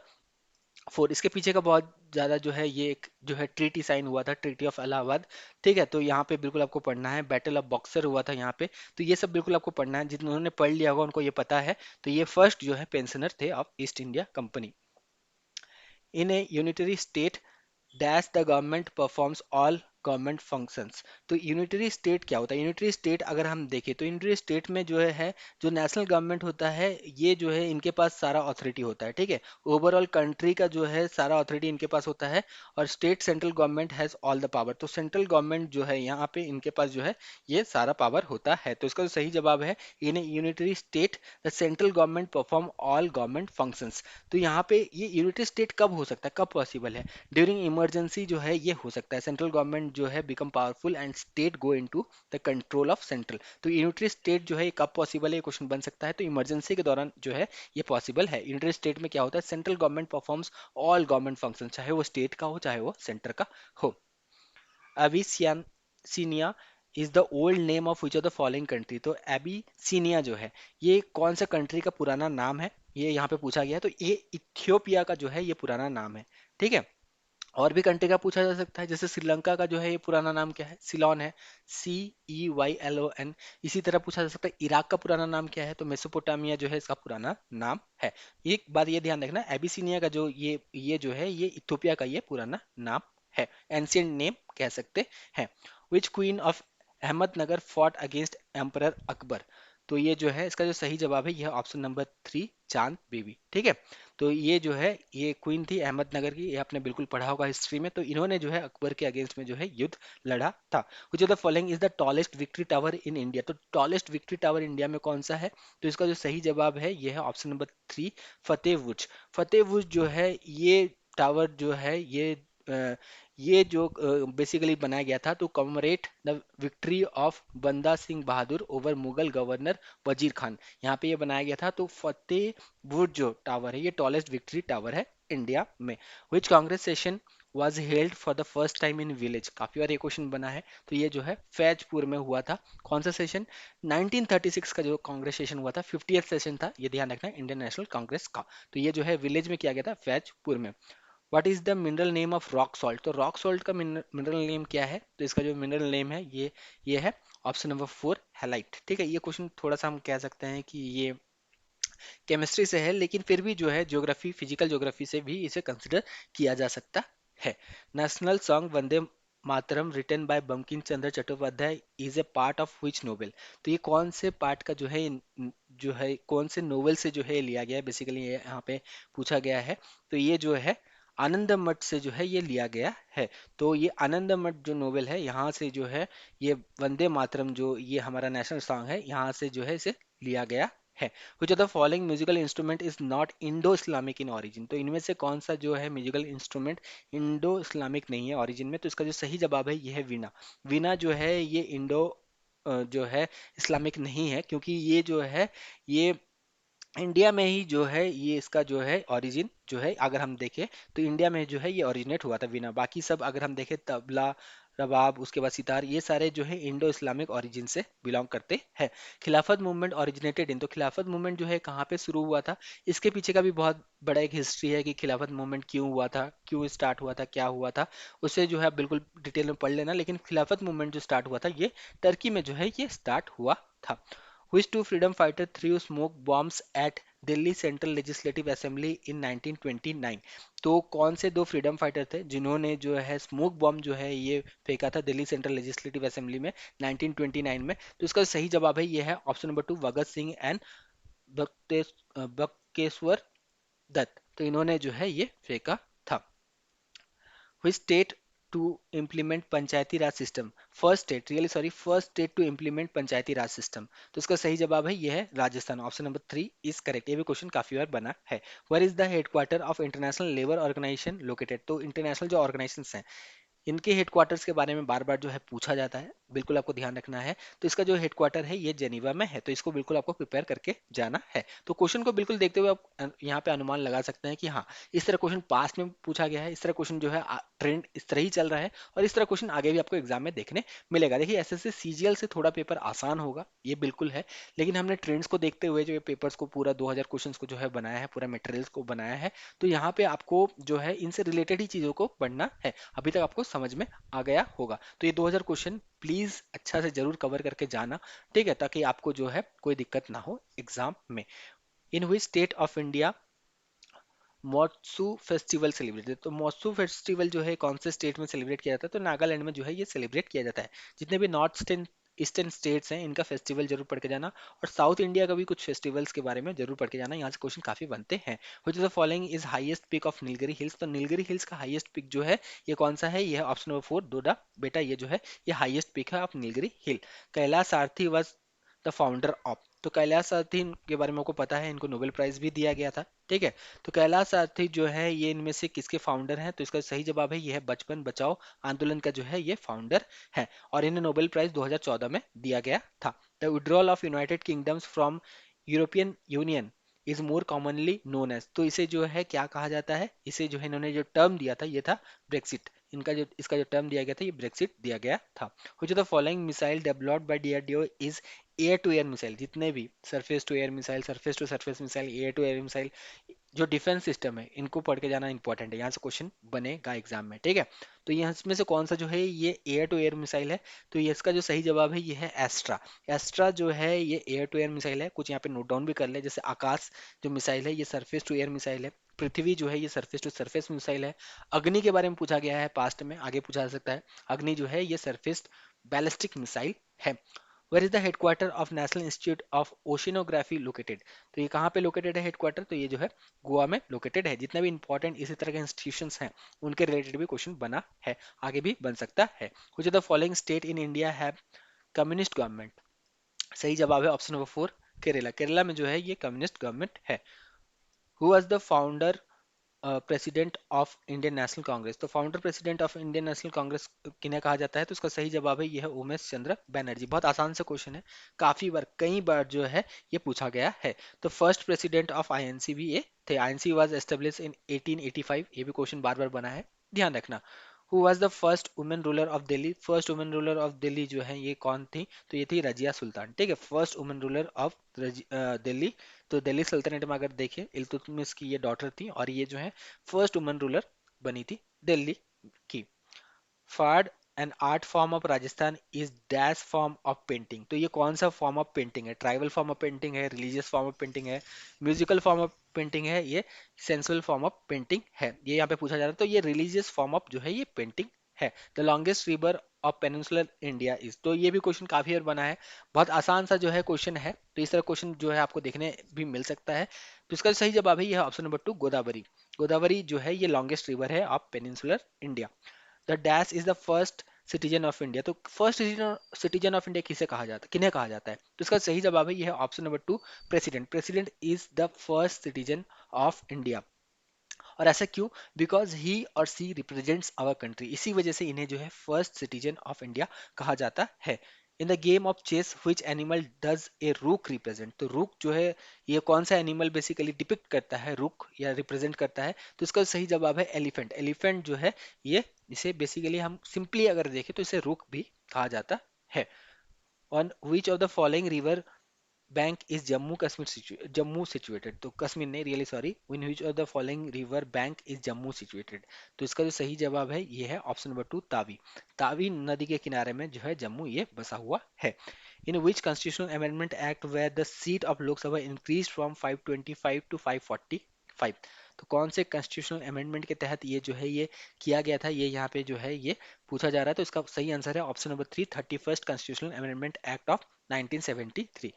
4। इसके पीछे का बहुत ज्यादा जो है ये एक जो है ट्रीटी साइन हुआ था, ट्रीटी ऑफ इलाहाबाद। ठीक है, तो यहाँ पे बिल्कुल आपको पढ़ना है। बैटल ऑफ बॉक्सर हुआ था यहाँ पे, तो ये सब बिल्कुल आपको पढ़ना है। जिन्होंने पढ़ लिया होगा उनको ये पता है। तो ये फर्स्ट जो है पेंशनर थे of East India company. In A unitary state dash the government performs all government functions. तो यूनिटरी स्टेट क्या होता है? यूनिटरी स्टेट अगर हम देखें तो यूनिटरी स्टेट में जो है जो नेशनल गवर्नमेंट होता है ये जो है इनके पास सारा अथॉरिटी होता है। ठीक है, ओवरऑल कंट्री का जो है सारा अथॉरिटी इनके पास होता है। और state central government has all the power, तो सेंट्रल गवर्नमेंट जो है यहाँ पे इनके पास जो है ये सारा पावर होता है। तो इसका जो सही जवाब है in unitary state the central government perform all government functions. तो यहाँ पे ये यूनिटरी स्टेट कब हो सकता है, कब पॉसिबल है? ड्यूरिंग इमरजेंसी जो है ये हो सकता है। सेंट्रल गवर्नमेंट जो है become powerful and state go into the control of central. तो यूनिटरी स्टेट जो है ये कब पॉसिबल है, ये क्वेश्चन बन सकता है। तो इमरजेंसी के दौरान जो है ये पॉसिबल है। यूनिटरी स्टेट में क्या होता है? Central government performs all government function, चाहे वो स्टेट का हो चाहे वो सेंटर का हो। Abyssinia is the old name of which of the following country. तो एबिसिनिया जो है ये कौन सा कंट्री का पुराना नाम है, ये यहाँ पे पूछा गया है। तो ये इथियोपिया का जो है ये पुराना नाम है। ठीक है, और भी कंट्री का पूछा जा सकता है, जैसे श्रीलंका का जो है ये पुराना नाम क्या है? सिलोन है, CEYLON। इसी तरह पूछा जा सकता है इराक का पुराना नाम क्या है? तो मेसोपोटामिया जो है इसका पुराना नाम है। एक बात ये ध्यान रखना, एबिसिनिया का जो ये जो है ये इथियोपिया का ये पुराना नाम है, एंशियंट नेम कह सकते हैं। Which queen of Ahmednagar fought against emperor Akbar. तो ये जो है इसका जो सही जवाब है यह ऑप्शन नंबर 3 चांद बीबी। ठीक है, तो ये जो है ये क्वीन थी अहमदनगर की, ये आपने बिल्कुल पढ़ा होगा हिस्ट्री में। तो इन्होंने जो है अकबर के अगेंस्ट में जो है युद्ध लड़ा था। Which of the following is the tallest victory tower in India. तो टॉलेस्ट विक्ट्री टावर इंडिया में कौन सा है? तो इसका जो सही जवाब है ये है ऑप्शन नंबर 3 फतेह बुर्ज। फतेह बुर्ज जो है ये टावर जो है ये जो बेसिकली बनाया गया था टू कमरेट द विक्ट्री ऑफ बंदा सिंह बहादुर ओवर मुगल गवर्नर वजीर खान। यहाँ पे ये बनाया गया था। तो फतेह बुर्ज जो टावर है ये टॉलेस्ट विक्ट्री टावर है इंडिया में। Which Congress session was held for the first time in village। काफी बार ये क्वेश्चन बना है। तो ये जो है फैजपुर में हुआ था। कौन सा सेशन? 1936 का जो कांग्रेस सेशन हुआ था, 50th सेशन था, ये ध्यान रखना इंडियन नेशनल कांग्रेस का। तो ये जो है विलेज में किया गया था, फैजपुर में। What is the mineral name of rock salt. तो रॉक सॉल्ट का मिनरल नेम क्या है? तो इसका जो मिनरल नेम है ये है ऑप्शन नंबर 4 हैलाइट। ठीक है, ये क्वेश्चन थोड़ा सा हम कह सकते हैं कि ये केमिस्ट्री से है, लेकिन फिर भी जो है ज्योग्राफी, फिजिकल ज्योग्राफी से भी इसे कंसिडर किया जा सकता है। National song Vande Mataram written by Bankim Chandra Chattopadhyay is a part of which novel. तो ये कौन से पार्ट का जो है जो है कौन से नोवेल से जो है लिया गया है, बेसिकली ये यहाँ पे पूछा गया है। तो ये जो है आनंद मठ से जो है ये लिया गया है। तो ये आनंद मठ जो नोवेल है यहाँ से जो है ये वंदे मातरम जो ये हमारा नेशनल सॉन्ग है यहाँ से जो है इसे लिया गया है। Which of the following musical instrument is not Indo-Islamic in origin। तो इनमें से कौन सा जो है म्यूजिकल इंस्ट्रूमेंट इंडो इस्लामिक नहीं है ओरिजिन में? तो इसका जो सही जवाब है ये है वीणा। वीणा जो है ये इंडो जो है इस्लामिक नहीं है, क्योंकि ये जो है ये इंडिया में ही जो है ये इसका जो है ओरिजिन जो है अगर हम देखें तो इंडिया में जो है ये ओरिजिनेट हुआ था वीणा। बाकी सब अगर हम देखें तबला, रबाब, उसके बाद सितार, ये सारे जो है इंडो इस्लामिक ओरिजिन से बिलोंग करते हैं। खिलाफत मूवमेंट ओरिजिनेटेड इन। तो खिलाफत मूवमेंट जो है कहाँ पे शुरू हुआ था? इसके पीछे का भी बहुत बड़ा एक हिस्ट्री है कि खिलाफत मूवमेंट क्यों हुआ था, क्यों स्टार्ट हुआ था, क्या हुआ था, उसे जो है आप बिल्कुल डिटेल में पढ़ लेना। लेकिन खिलाफत मूवमेंट जो स्टार्ट हुआ था ये टर्की में जो है ये स्टार्ट हुआ था। Which two freedom fighter threw smoke bombs at Delhi central legislative assembly in 1929। तो कौन से दो फ्रीडम फाइटर थे जिन्होंने जो है स्मोक बॉम्ब जो है ये फेंका था दिल्ली सेंट्रल लेजिस्लेटिव असेंबली में 1929 में? तो इसका सही जवाब है ये है option number 2 Bhagat Singh and Batukeshwar Dutt. तो इन्होंने जो है ये फेंका था। which state to implement Panchayati Raj system. First state, really sorry, first state to implement Panchayati Raj system. तो इसका सही जवाब है ये है Rajasthan. Option number 3 is correct. ये भी क्वेश्चन काफी बार बना है। Where is the headquarter of international labour organisation located. तो इंटरनेशनल जो ऑर्गेनाइजेशन हैं इनके हेडक्वार्टर्स के बारे में बार बार जो है पूछा जाता है, बिल्कुल आपको ध्यान रखना है। तो इसका जो हेडक्वार्टर है ये जेनीवा में है, तो इसको बिल्कुल आपको प्रिपेयर करके जाना है। तो क्वेश्चन को बिल्कुल देखते हुए आप यहाँ पे अनुमान लगा सकते हैं कि हाँ, इस तरह क्वेश्चन पास्ट में पूछा गया है, इस तरह क्वेश्चन जो है ट्रेंड इस तरह ही चल रहा है, और इस तरह क्वेश्चन आगे भी आपको एग्जाम में देखने मिलेगा। देखिए एसएससी सीजीएल से थोड़ा पेपर आसान होगा, ये बिल्कुल है, लेकिन हमने ट्रेंड्स को देखते हुए जो ये पेपर्स को पूरा 2000 क्वेश्चंस को जो है बनाया है, पूरा मटेरियल्स को बनाया है। तो यहाँ पे आपको जो है इनसे रिलेटेड ही चीजों को पढ़ना है। अभी तक आपको समझ में आ गया होगा। तो ये 2000 क्वेश्चन प्लीज अच्छा से जरूर कवर करके जाना, ठीक है, ताकि आपको जो है कोई दिक्कत ना हो एग्जाम में। In which state of India Moatsu festival celebrated, तो मॉत्सू फेस्टिवल जो है कौन से स्टेट में सेलिब्रेट किया जाता है, तो नागालैंड में जो है ये सेलिब्रेट किया जाता है। जितने भी नॉर्थ ईस्टर्न ईस्टर्न स्टेट्स हैं इनका फेस्टिवल जरूर पढ़ के जाना, और साउथ इंडिया का भी कुछ फेस्टिवल्स के बारे में जरूर पढ़ के जाना, यहाँ से क्वेश्चन काफी बनते हैं। Which of the following is highest peak of Nilgiri hills, तो नीलगिरी हिल्स का हाईएस्ट पीक जो है ये कौन सा है, ये है ऑप्शन नंबर 4 डोडा बेटा, ये जो है ये हाईएस्ट पीक है of Nilgiri hill. Kailash Aarti was the founder of, तो कैलाश सारथी के बारे में आपको पता है, इनको नोबेल प्राइज भी दिया गया था, ठीक है। तो कैलाश सारथी जो है ये इनमें से किसके फाउंडर हैं, तो इसका सही जवाब है ये है बचपन बचाओ आंदोलन का जो है ये फाउंडर है, और इन्हें नोबेल प्राइज 2014 में दिया गया था। The withdrawal of United Kingdoms from European Union is more commonly known as, तो इसे जो है क्या कहा जाता है, इसे जो है इन्होंने जो टर्म दिया था ये था ब्रेक्सिट, इनका जो इसका जो टर्म दिया गया था ये ब्रेक्सिट दिया गया था। Which of the following missile developed by DRDO is air to air missile, जितने भी surface to air missile, surface to surface missile, air to air missile, जो डिफेंस सिस्टम है इनको पढ़ के जाना इंपॉर्टेंट है, यहाँ से क्वेश्चन बनेगा एग्जाम में, ठीक है। तो यहाँ इसमें से कौन सा जो है ये एयर टू एयर मिसाइल है, तो ये इसका जो सही जवाब है ये है एस्ट्रा। एस्ट्रा जो है ये एयर टू एयर मिसाइल है, कुछ यहाँ पे नोट डाउन भी कर ले, जैसे आकाश जो मिसाइल है ये सरफेस टू एयर मिसाइल है, पृथ्वी जो है ये सरफेस टू सरफेस मिसाइल है। अग्नि के बारे में पूछा गया है पास्ट में, आगे पूछा जा सकता है, अग्नि जो है ये सरफेस बैलिस्टिक मिसाइल है। Where is the headquarter of national institute of oceanography located, तो ये कहाँ पे लोकेटेड है हेडक्वार्टर, तो ये जो है गोवा में लोकेटेड है। जितने भी इंपॉर्टेंट इसी तरह के इंस्टीट्यूशंस हैं उनके रिलेटेड भी क्वेश्चन बना है, आगे भी बन सकता है। कुछ the following state in India have communist government, सही जवाब है ऑप्शन नंबर 4 केरला, केरला में जो है ये कम्युनिस्ट गवर्नमेंट है। Who was the founder president of Indian National Congress, तो founder president of Indian National Congress किन्हें कहा जाता है, तो इसका सही जवाब है यह है उमेश चंद्र बनर्जी। बहुत आसान सा क्वेश्चन है, काफी बार कई बार जो है ये पूछा गया है। तो फर्स्ट प्रेसिडेंट ऑफ आईएनसी भी ये थे, आईएनसी वाज एस्टेब्लिश इन 1885, ये भी क्वेश्चन बार बार बना है, ध्यान रखना। Who was the first women ruler of Delhi, first women ruler of Delhi जो है ये कौन थी, तो ये थी रजिया सुल्तान, ठीक है, first women ruler of Delhi. तो दिल्ली सल्तनत में अगर देखें इल्तुतमिश की ये डॉटर थी, और ये जो है फर्स्ट वुमन रूलर बनी थी दिल्ली की। Phad an art form of Rajasthan is dash form of painting, तो ये कौन सा फॉर्म ऑफ पेंटिंग है, ट्राइबल फॉर्म ऑफ पेंटिंग है, रिलीजियस फॉर्म ऑफ पेंटिंग है, म्यूजिकल फॉर्म ऑफ पेंटिंग है, ये सेंसुअल फॉर्म ऑफ पेंटिंग है, ये यहाँ पे पूछा जा रहा है। तो ये रिलीजियस फॉर्म ऑफ जो है ये पेंटिंग है। The longest river of peninsular India is, तो ये भी क्वेश्चन काफी बार बना है, बहुत आसान सा जो है क्वेश्चन है, तो इस तरह क्वेश्चन जो है आपको देखने भी मिल सकता है। तो इसका सही जवाब है ये है ऑप्शन नंबर 2 गोदावरी, गोदावरी जो है ये लॉन्गेस्ट रिवर है of peninsular India. The dash is the first citizen of India, तो फर्स्ट सिटीजन ऑफ इंडिया किसे कहा जाता है, किन्हें कहा जाता है, तो इसका सही जवाब है ये है option number 2 president, president is the first citizen of India. और ऐसा क्यों, बिकॉज ही और सी रिप्रेजेंट्स आवर कंट्री, इसी वजह से इन्हें जो है फर्स्ट सिटीजन ऑफ इंडिया कहा जाता है। In the game of chess which animal does a rook represent, तो रूक जो है ये कौन सा एनिमल बेसिकली डिपिक्ट करता है, रूक या रिप्रेजेंट करता है, तो इसका सही जवाब है एलिफेंट, एलिफेंट जो है ये, इसे बेसिकली हम सिंपली अगर देखें तो इसे रूक भी कहा जाता है। On which of the following river bank is Jammu situated, तो कश्मीर नहीं, really sorry, in which of the following river bank is Jammu situated, तो इसका जो सही जवाब है ये है ऑप्शन नंबर 2 तावी, तावी नदी के किनारे में जो है जम्मू ये बसा हुआ है। In which constitutional amendment act were the seat of Lok Sabha increase from 525 to 545, तो कौन से कॉन्स्टिट्यूशनल अमेंडमेंट के तहत ये जो है ये किया गया था, ये यहाँ पे जो है ये पूछा जा रहा है, तो इसका सही आंसर है option number 3 31st constitutional amendment act of 1973।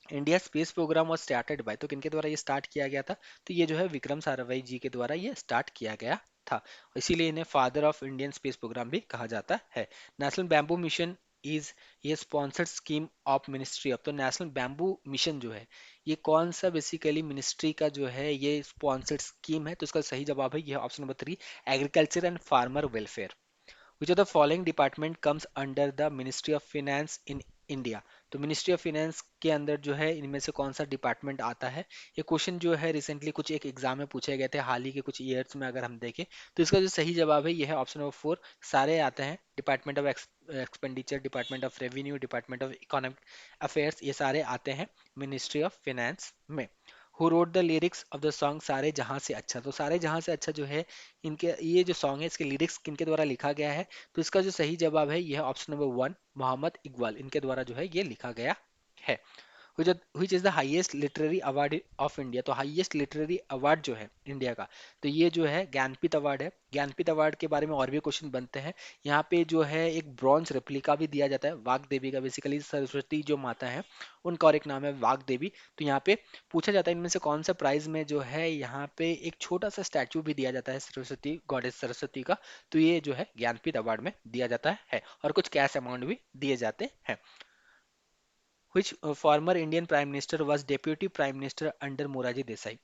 India space programme और स्टार्टेड बाय, तो किनके द्वारा ये स्टार्ट किया गया था, तो ये जो है विक्रम साराभाई जी के द्वारा ये स्टार्ट किया गया था, इसीलिए इन्हें father of Indian space programme भी कहा जाता है। नेशनल बैम्बू मिशन इज ये sponsored scheme of ministry of, तो नेशनल बैम्बू मिशन जो है ये कौन सा बेसिकली मिनिस्ट्री का जो है ये स्पॉन्सर्ड स्कीम है, तो इसका सही जवाब है ये option number 3 agriculture and farmer welfare. Which of the following department comes under the ministry of finance in India. तो मिनिस्ट्री ऑफ फाइनेंस के अंदर जो है इनमें से कौन सा डिपार्टमेंट आता है। ये क्वेश्चन जो है रिसेंटली कुछ एक एग्जाम में पूछे गए थे हाल ही के कुछ ईयर्स में अगर हम देखें, तो इसका जो सही जवाब है यह है ऑप्शन नंबर 4, सारे आते हैं। Department of expenditure, department of revenue, department of economic affairs, ये सारे आते हैं मिनिस्ट्री ऑफ फाइनेंस में। Who wrote the lyrics of the song सारे जहां से अच्छा। तो सारे जहां से अच्छा जो है, इनके ये जो सॉन्ग है इसके लिरिक्स किनके द्वारा लिखा गया है। तो इसका जो सही जवाब है यह ऑप्शन नंबर 1, मोहम्मद इकबाल, इनके द्वारा जो है ये लिखा गया है। which is the highest literary award of India। तो हाईएस्ट लिटरेरी अवार्ड जो है इंडिया का, तो ये जो है ज्ञानपीठ अवार्ड है। ज्ञानपीठ अवार्ड के बारे में और भी क्वेश्चन बनते हैं। यहाँ पे जो है एक ब्रॉन्ज रेप्लिका भी दिया जाता है वाग देवी का। बेसिकली सरस्वती जो माता है उनका और एक नाम है वाग देवी। तो यहाँ पे पूछा जाता है इनमें से कौन सा प्राइज में जो है यहाँ पे एक छोटा सा स्टैचू भी दिया जाता है सरस्वती, गॉडेस सरस्वती का। तो ये जो है ज्ञानपीठ अवार्ड में दिया जाता है और कुछ कैश अमाउंट भी दिए जाते हैं। Which former Indian Prime Minister was Deputy Prime Minister under Morarji Desai।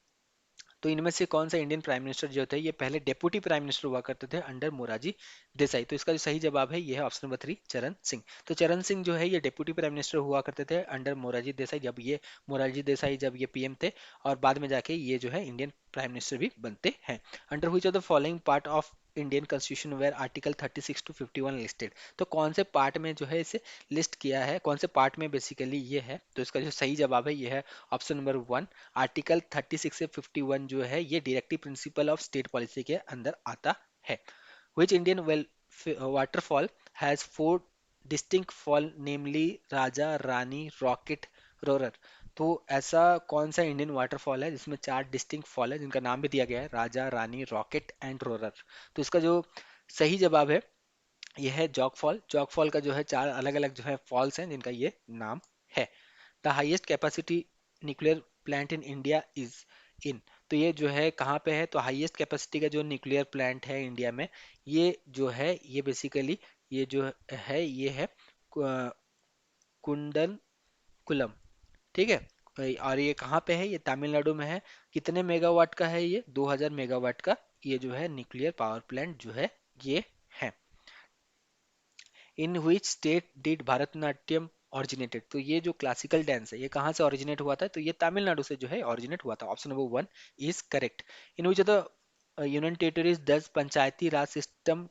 तो इनमें से कौन सा इंडियन प्राइम मिनिस्टर जो थे ये पहले डेप्यूटी प्राइम मिनिस्टर हुआ करते थे अंडर मोरारजी देसाई। तो इसका जो सही जवाब है ये है ऑप्शन नंबर 3, चरण सिंह। तो चरण सिंह जो है ये डेप्यूटी प्राइम मिनिस्टर हुआ करते थे अंडर मोरारजी देसाई, जब ये मोरारजी देसाई जब ये पीएम थे, और बाद में जाके ये जो है इंडियन प्राइम मिनिस्टर भी बनते हैं। Under which of the following part of Indian constitution were article 36 to 51 listed. तो कौन से पार्ट में जो है इसे लिस्ट किया है, कौन से पार्ट में बेसिकली ये है। तो इसका जो सही जवाब है ये है ऑप्शन नंबर 1, आर्टिकल 36 से 51 जो है ये directive principle of state policy के अंदर आता है। Which Indian well waterfall has 4 distinct fall namely Raja, Rani, Rocket, Roarer. तो ऐसा कौन सा इंडियन वाटरफॉल है जिसमें 4 डिस्टिंक्ट फॉल है जिनका नाम भी दिया गया है राजा, रानी, रॉकेट एंड रोरर। तो इसका जो सही जवाब है यह है जॉग फॉल। जॉग फॉल का जो है 4 अलग अलग जो है फॉल्स हैं जिनका ये नाम है। The highest capacity nuclear plant in India is in. तो ये जो है कहाँ पे है, तो हाईएस्ट कैपेसिटी का जो न्यूक्लियर प्लांट है इंडिया में, ये जो है ये बेसिकली ये जो है ये है कुंडन कुलम, ठीक है। और ये कहाँ पे है, ये तमिलनाडु में है। कितने मेगावाट का है, ये 2000 मेगावाट का ये जो है न्यूक्लियर पावर प्लांट जो है ये है। In which state did Bharatanatyam originated. तो ये जो क्लासिकल डांस है ये कहाँ से ऑरिजिनेट हुआ था, तो ये तमिलनाडु से जो है ऑरिजिनेट हुआ था। Option number 1 is correct. In which the union territories does Panchayati Raj system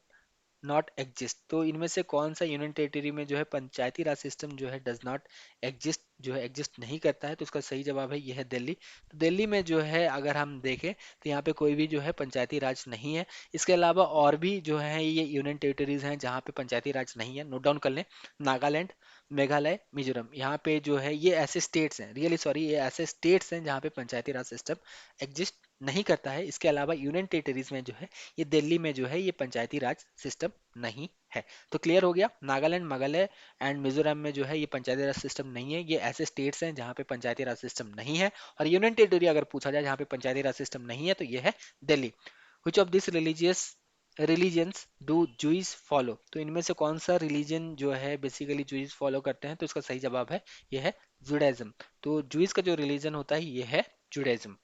not exist. तो इनमें से कौन सा यूनियन टेरिटरी में जो है पंचायती राज सिस्टम जो है डज नॉट एग्जिस्ट, जो है एग्जिस्ट नहीं करता है। तो इसका सही जवाब है यह है दिल्ली। तो दिल्ली में जो है अगर हम देखें तो यहाँ पे कोई भी जो है पंचायती राज नहीं है। इसके अलावा और भी जो है ये यूनियन टेरिटरीज हैं जहाँ पे पंचायती राज नहीं है, नोट डाउन कर लें। नागालैंड, मेघालय, मिजोरम, यहाँ पे जो है ये ऐसे स्टेट्स हैं, रियली सॉरी, ये ऐसे स्टेट्स हैं जहाँ पे पंचायती राज सिस्टम एग्जिस्ट नहीं करता है। इसके अलावा यूनियन टेरिटरीज में जो है ये दिल्ली में जो है ये पंचायती राज सिस्टम नहीं है। तो क्लियर हो गया, नागालैंड, मेघालय एंड मिजोरम में जो है ये पंचायती राज सिस्टम नहीं है। ये ऐसे स्टेट्स हैं जहाँ पे पंचायती राज सिस्टम नहीं है। और यूनियन टेरिटरी अगर पूछा जाए जहाँ पे पंचायती राज सिस्टम नहीं है तो ये है Delhi. Which of this religions do Jews follow. तो इनमें से कौन सा रिलीजन जो है बेसिकली जूइस फॉलो करते हैं। तो इसका सही जवाब है ये है जुडाइज्म। तो जूइस का जो रिलीजन होता है ये है Judaism.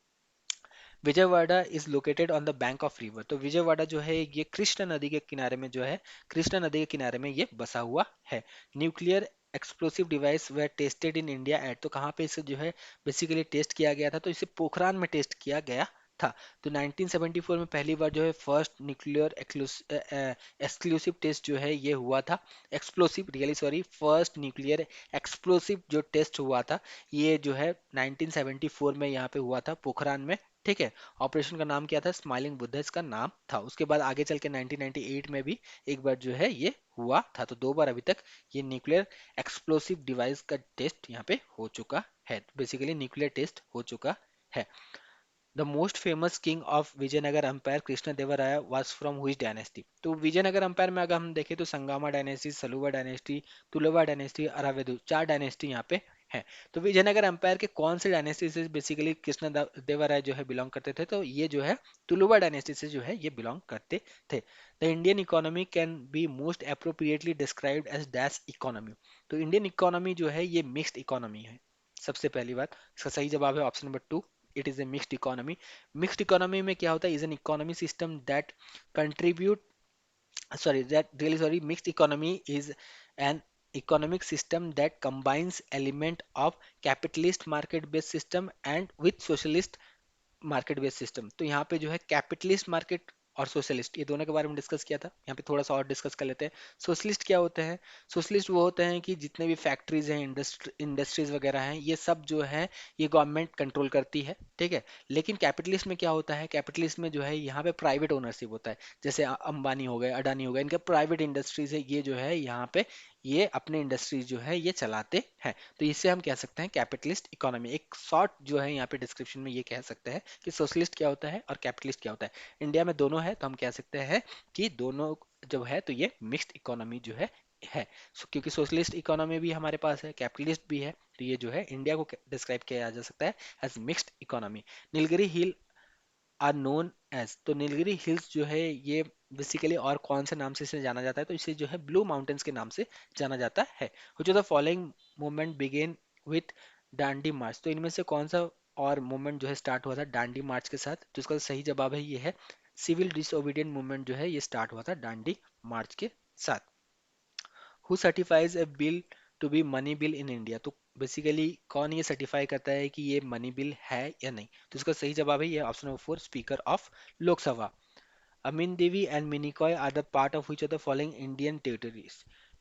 Vijayawada is located on the bank of river. तो विजयवाड़ा जो है ये कृष्ण नदी के किनारे में जो है, कृष्ण नदी के किनारे में ये बसा हुआ है। Nuclear explosive device way tested in India at. तो कहाँ पे इसे जो है बेसिकली टेस्ट किया गया था, तो इसे पोखरान में टेस्ट किया गया था। तो 1974 में पहली बार जो है फर्स्ट न्यूक्लियर एक्सक्लूसिव टेस्ट जो है ये हुआ था। Explosive, really sorry, first nuclear explosive जो टेस्ट हुआ था ये जो है 1974 में यहाँ पे हुआ था पोखरान में, ठीक है। ऑपरेशन का नाम क्या था, स्माइलिंग बुद्धा इसका नाम था। उसके बाद आगे चल के 1998 में भी एक बार जो है ये हुआ था। तो 2 बार अभी तक ये न्यूक्लियर एक्सप्लोसिव डिवाइस का टेस्ट यहाँ पे हो चुका है। बेसिकली न्यूक्लियर टेस्ट हो चुका है। The most famous king of Vijayanagara empire Krishna Devaraya was from which dynasty. तो विजयनगर अंपायर में अगर हम देखें तो Sangama dynasty, Saluva dynasty, Tuluva dynasty, Aravidu, 4 dynasty यहाँ पे है। तो विजयनगर अंपायर के कौन से डायनेस्टी से बेसिकली कृष्ण देवराय जो है बिलोंग करते थे, तो ये जो है तुलुवा डायनेस्टी से जो है ये बिलोंग करते थे। The Indian economy can be most appropriately described as dash economy. तो इंडियन इकोनॉमी जो है ये मिक्स्ड इकोनॉमी है। सबसे पहली बात, इसका सही जवाब है option number 2, it is a mixed economy. Mixed economy में क्या होता है, is an economy system that contribute sorry, that really sorry, mixed economy is an economic system that combines element of capitalist market based system and with socialist market based system. तो यहाँ पे जो है capitalist market और socialist, ये दोनों के बारे में डिस्कस किया था। यहाँ पे थोड़ा सा और डिस्कस कर लेते हैं। सोशलिस्ट क्या होते हैं? सोशलिस्ट वो होते हैं कि जितने भी फैक्ट्रीज हैं, इंडस्ट्रीज वगैरह हैं, ये सब जो है ये गवर्नमेंट कंट्रोल करती है, ठीक है। लेकिन कैपिटलिस्ट में क्या होता है? कैपिटलिस्ट में जो है यहाँ पे प्राइवेट ओनरशिप होता है। जैसे अंबानी हो गए, अडानी हो गए, इनके प्राइवेट इंडस्ट्रीज है, ये जो है यहाँ पे ये अपने इंडस्ट्रीज जो है ये चलाते हैं। तो इससे हम कह सकते हैं कैपिटलिस्ट इकोनॉमी। एक शॉर्ट जो है यहाँ पे डिस्क्रिप्शन में ये कह सकते हैं कि सोशलिस्ट क्या होता है और कैपिटलिस्ट क्या होता है। इंडिया में दोनों है, तो हम कह सकते हैं कि दोनों जो है तो ये मिक्स्ड इकोनॉमी जो है। क्योंकि सोशलिस्ट इकोनॉमी भी हमारे पास है, कैपिटलिस्ट भी है, तो ये जो है इंडिया को डिस्क्राइब किया जा सकता है as mixed economy. Nilgiri hill are known as, तो नीलगिरी हिल्स जो है ये बेसिकली और कौन से नाम से इसे जाना जाता है? तो इसे जो है ब्लू माउंटेन्स के नाम से जाना जाता है। Which of the following movement began with Dandi march, तो इनमें से कौन सा और मूवमेंट जो है स्टार्ट हुआ था डांडी मार्च के साथ? जिसका सही जवाब है ये है सिविल डिसोबीडियंट मूवमेंट जो है ये स्टार्ट हुआ था डांडी मार्च के साथ। Who certifies a bill to be money bill in India, तो बेसिकली कौन ये सर्टिफाई करता है कि ये मनी बिल है या नहीं? तो इसका सही जवाब है ये option number 4, speaker of Lok Sabha. Amin Devi and Minicoy are the part of which of the following Indian territories?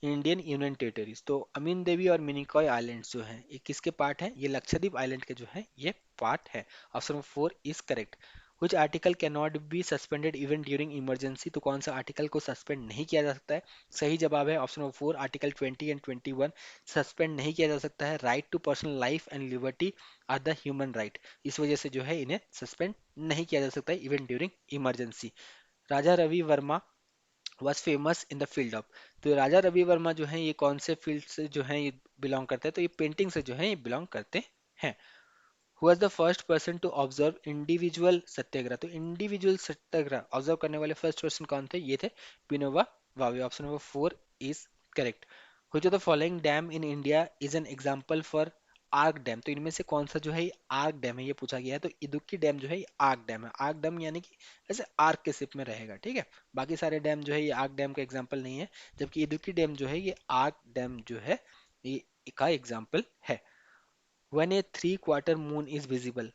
Indian union territories. तो अमीन देवी और मिनिकॉय आइलैंड्स जो हैं ये किसके पार्ट हैं? ये लक्षद्वीप आइलैंड के जो है ये पार्ट है। Option number 4 is correct. Which article cannot be suspended even during emergency, तो कौन सा आर्टिकल को सस्पेंड नहीं किया जा सकता है? सही जवाब है option number 4, article 20 and 21 suspend नहीं किया जा सकता है। Right to personal life and liberty are the human right, इस वजह से जो है इन्हें सस्पेंड नहीं किया जा सकता है even during emergency. Raja Ravi Varma was famous in the field of, तो राजा रवि वर्मा जो है ये कौन से फील्ड से जो है ये बिलोंग करते हैं? तो ये पेंटिंग से जो है ये बिलोंग करते हैं। Who was the first person to observe individual satyagraha, तो इंडिविजुअल सत्याग्रह ऑब्जर्व करने वाले फर्स्ट पर्सन कौन थे? ये थे Vinoba Bhave. Option number 4 is correct. Which of the following dam in India is an example for arc dam, तो इनमें से कौन सा जो है ये आर्क डैम है ये पूछा गया है। तो इदुक्की डैम जो है ये आर्क डैम है। आर्क डैम यानी कि ऐसे आर्क के शेप में रहेगा, ठीक है। बाकी सारे डैम जो है ये आर्क डैम का एग्जाम्पल नहीं है, जबकि इदुक्की डैम जो है ये आर्क डैम जो है ये का एग्जाम्पल है। When a three quarter moon is visible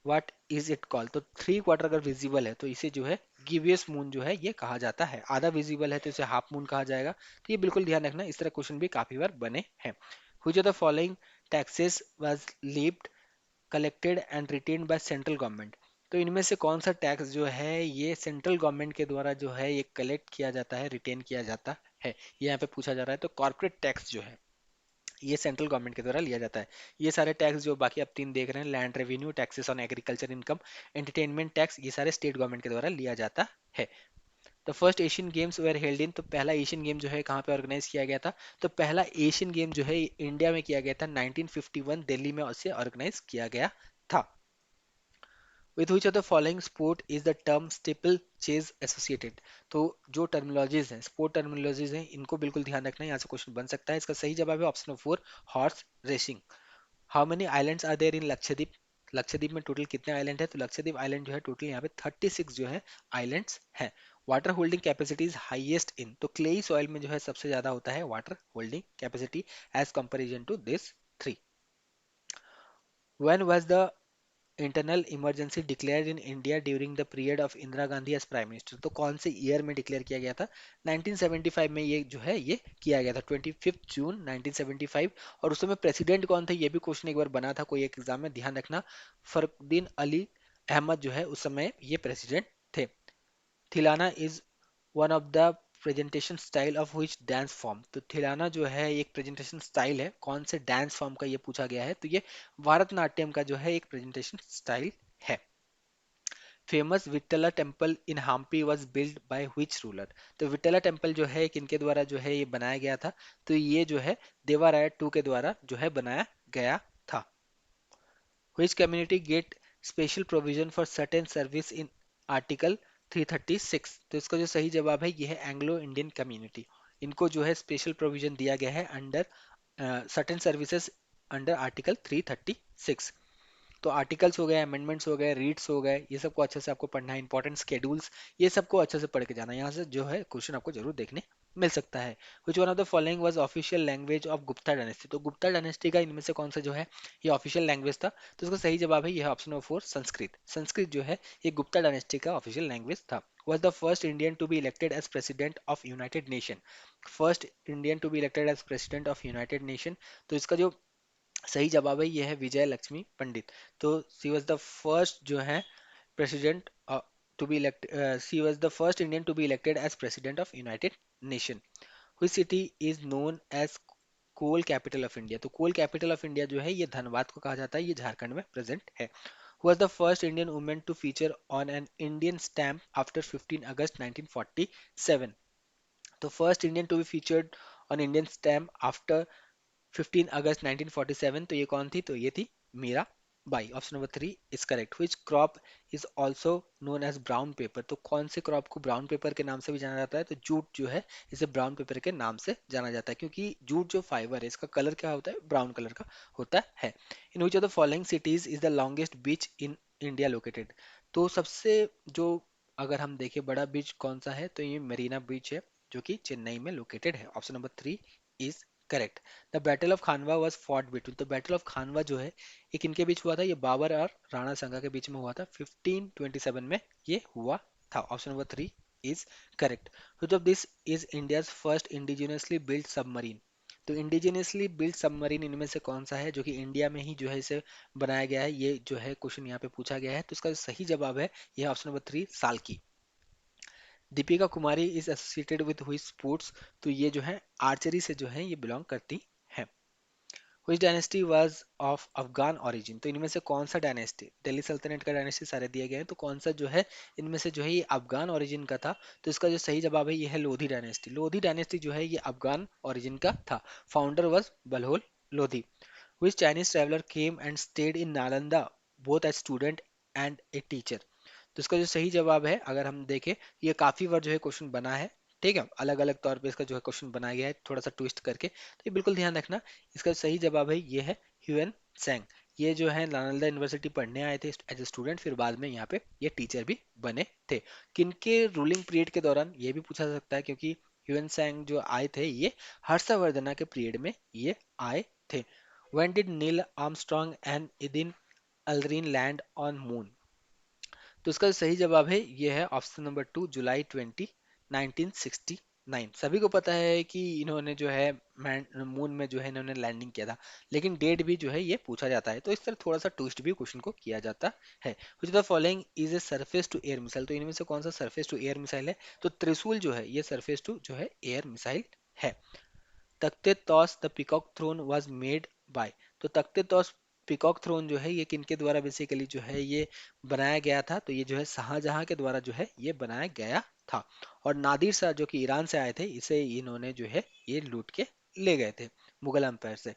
what is it called, तो थ्री क्वार्टर अगर विजिबल है तो इसे जो है गिवियस मून जो है ये कहा जाता है। आधा विजिबल है तो इसे हाफ मून कहा जाएगा। तो ये बिल्कुल ध्यान रखना, इस तरह क्वेश्चन भी काफी बार बने हैं। Which of the following taxes was levied collected and retained by central government, तो इनमें से कौन सा टैक्स जो है ये सेंट्रल गवर्नमेंट के द्वारा जो है ये कलेक्ट किया जाता है, रिटेन किया जाता है? ये यहाँ पे पूछा जा रहा है। तो कॉर्पोरेट टैक्स जो है ये सेंट्रल गवर्नमेंट के द्वारा लिया जाता है। ये सारे टैक्स जो बाकी आप तीन देख रहे हैं, land revenue, taxes on agriculture income, entertainment tax, ये सारे स्टेट गवर्नमेंट के द्वारा लिया जाता है। The first Asian games were held in, तो पहला एशियन गेम जो है कहाँ पे ऑर्गेनाइज किया गया था? तो पहला एशियन गेम जो है इंडिया में किया गया था 1951 दिल्ली में उसे ऑर्गेनाइज किया गया था। With which of the following sport is the term steeple chase associated, तो जो टर्मिनोलॉजीज हैं, स्पोर्ट टर्मिनोलॉजीज हैं, इनको बिल्कुल ध्यान रखना है, यहाँ से क्वेश्चन बन सकता है। इसका सही जवाब है option number 4, horse racing. How many islands are there in Lakshadweep, Lakshadweep में टोटल कितने आइलैंड है? तो लक्षद्वीप आइलैंड जो है टोटल यहाँ पे 36 जो है आइलैंड्स हैं। Water holding capacity is highest in, तो क्लेई सॉइल में जो है सबसे ज्यादा होता है water holding capacity as comparison to this three. When was the internal emergency declared in India during the period of Indira Gandhi as prime minister, तो कौन से ईयर में डिक्लेयर किया गया था? 1975 में ये जो है ये किया गया था, 25 जून 1975। और उस समय प्रेसिडेंट कौन थे? ये भी क्वेश्चन एक बार बना था कोई एक एग्जाम में, ध्यान रखना। फरुद्दीन अली अहमद जो है उस समय ये प्रेसिडेंट थे। Thillana is one of the presentation style of which dance form, तो थिलाना जो है एक प्रेजेंटेशन स्टाइल है, कौन से डांस फॉर्म का ये पूछा गया है? तो ये भारतनाट्यम का जो है एक प्रेजेंटेशन स्टाइल है। Famous Vitthala temple in Hampi was build by which ruler, तो विट्ठला टेम्पल जो है किनके द्वारा जो है ये बनाया गया था? तो ये जो है देवाराय टू के द्वारा जो है बनाया गया था। Which community get special provision for certain service in article 336, तो इसका जो सही जवाब है ये है एंग्लो इंडियन कम्युनिटी। इनको जो है स्पेशल प्रोविजन दिया गया है under certain services under article 336। तो आर्टिकल्स हो गए, अमेंडमेंट्स हो गए, रीड्स हो गए, ये सबको अच्छे से आपको पढ़ना है, इंपॉर्टेंट स्केड्यूल्स, ये सबको अच्छे से पढ़ के जाना है। यहाँ से जो है क्वेश्चन आपको जरूर देखने मिल सकता है। Which one of the following was official language of Gupta dynasty, तो गुप्ता डायनेस्टी का इनमें से कौन सा जो है ये ऑफिशियल लैंग्वेज था? तो इसका सही जवाब है, ये है ऑप्शन नंबर 4, संस्कृत। संस्कृत जो है ये गुप्ता डायनेस्टी का ऑफिशियल लैंग्वेज था। was the first Indian to be elected as president of United Nation, first Indian to be elected as president of United Nation. तो इसका जो सही जवाब है ये है विजय लक्ष्मी पंडित। तो सी वॉज द फर्स्ट जो है president to be elect, she was the first Indian to be elected as president of United Nation. which city is known as coal capital of India, तो कोल कैपिटल ऑफ इंडिया जो है ये धनबाद को कहा जाता है, ये झारखंड में प्रेजेंट है। was the first Indian woman to feature on an Indian stamp after 15 August 1947, तो first Indian to be featured on Indian stamp after 15 August 1947, तो ये कौन थी? तो ये थी Meera Bai. Option number 3 is correct. Which crop is also known as brown pepper, तो कौन से क्रॉप को ब्राउन पेपर के नाम से भी जाना जाता है? तो जूट जो है इसे ब्राउन पेपर के नाम से जाना जाता है, क्योंकि जूट जो फाइबर है इसका कलर क्या होता है? ब्राउन कलर का होता है। In which of the following cities is the longest beach in India located, तो सबसे जो अगर हम देखें बड़ा बीच कौन सा है, तो ये मरीना बीच है जो कि चेन्नई में लोकेटेड है। Option number 3 is correct. The battle of Khanwa was fought between, तो बैटल ऑफ खानवा जो है ये किनके बीच हुआ था? ये बाबर और राणा संगा के बीच में हुआ था, 1527 में ये हुआ था। Option number 3 is correct. Which of this is India's first indigenously built submarine, तो इंडिजिनियसली बिल्ट सबमरीन इनमें से कौन सा है जो कि इंडिया में ही जो है इसे बनाया गया है? ये जो है क्वेश्चन यहाँ पे पूछा गया है, तो इसका सही जवाब है ये ऑप्शन नंबर 3 साल की। Deepika Kumari is associated with हुई स्पोर्ट्स, तो ये जो है आर्चरी से जो है ये बिलोंग करती है। Which dynasty was of Afghan origin, तो इनमें से कौन सा डायनेस्टी, दिल्ली सल्तनत का डायनेस्टी सारे दिए गए हैं, तो कौन सा जो है इनमें से जो है ये अफगान ओरिजिन का था? तो इसका जो सही जवाब है ये है लोधी डायनेस्टी। लोधी डायनेस्टी जो है ये अफगान ओरिजिन का था। Founder was Bahlol Lodi. Which Chinese traveler came and stayed in Nalanda both as student and a teacher, तो इसका जो सही जवाब है अगर हम देखें, ये काफी बार जो है क्वेश्चन बना है, ठीक है, अलग अलग तौर पे इसका जो है क्वेश्चन बनाया गया है थोड़ा सा ट्विस्ट करके, तो ये बिल्कुल ध्यान रखना। इसका सही जवाब है ये है ह्यूएन सेंग। ये जो है नालंदा यूनिवर्सिटी पढ़ने आए थे एज ए स्टूडेंट, फिर बाद में यहाँ पे ये टीचर भी बने थे। किनके रूलिंग पीरियड के दौरान, ये भी पूछा जा सकता है, क्योंकि ह्यूएन सेंग जो आए थे ये हर्षवर्धना के पीरियड में ये आए थे। When did Neil Armstrong and Edin Aldrin land on moon, तो इसका सही जवाब है ये है ऑप्शन नंबर 2 जुलाई 20 1969। सभी को पता है कि इन्होंने जो है मून में जो है इन्होंने लैंडिंग किया था, लेकिन डेट भी जो है ये पूछा जाता है, तो इस तरह थोड़ा सा ट्विस्ट भी क्वेश्चन को किया जाता है। Which the following is a surface to air missile, तो इनमें से कौन सा सरफेस टू एयर मिसाइल है? तो त्रिशूल जो है ये सरफेस टू जो है एयर मिसाइल है। Takhte Taus the peacock throne was made by, तो तख्ते तौस पिकॉक थ्रोन जो है ये किनके द्वारा बेसिकली जो है ये बनाया गया था? तो ये जो है शाहजहां के द्वारा जो है ये बनाया गया था। और नादिर शाह जो कि ईरान से आए थे, इसे इन्होंने जो है ये लूट के ले गए थे मुगल एम्पायर से।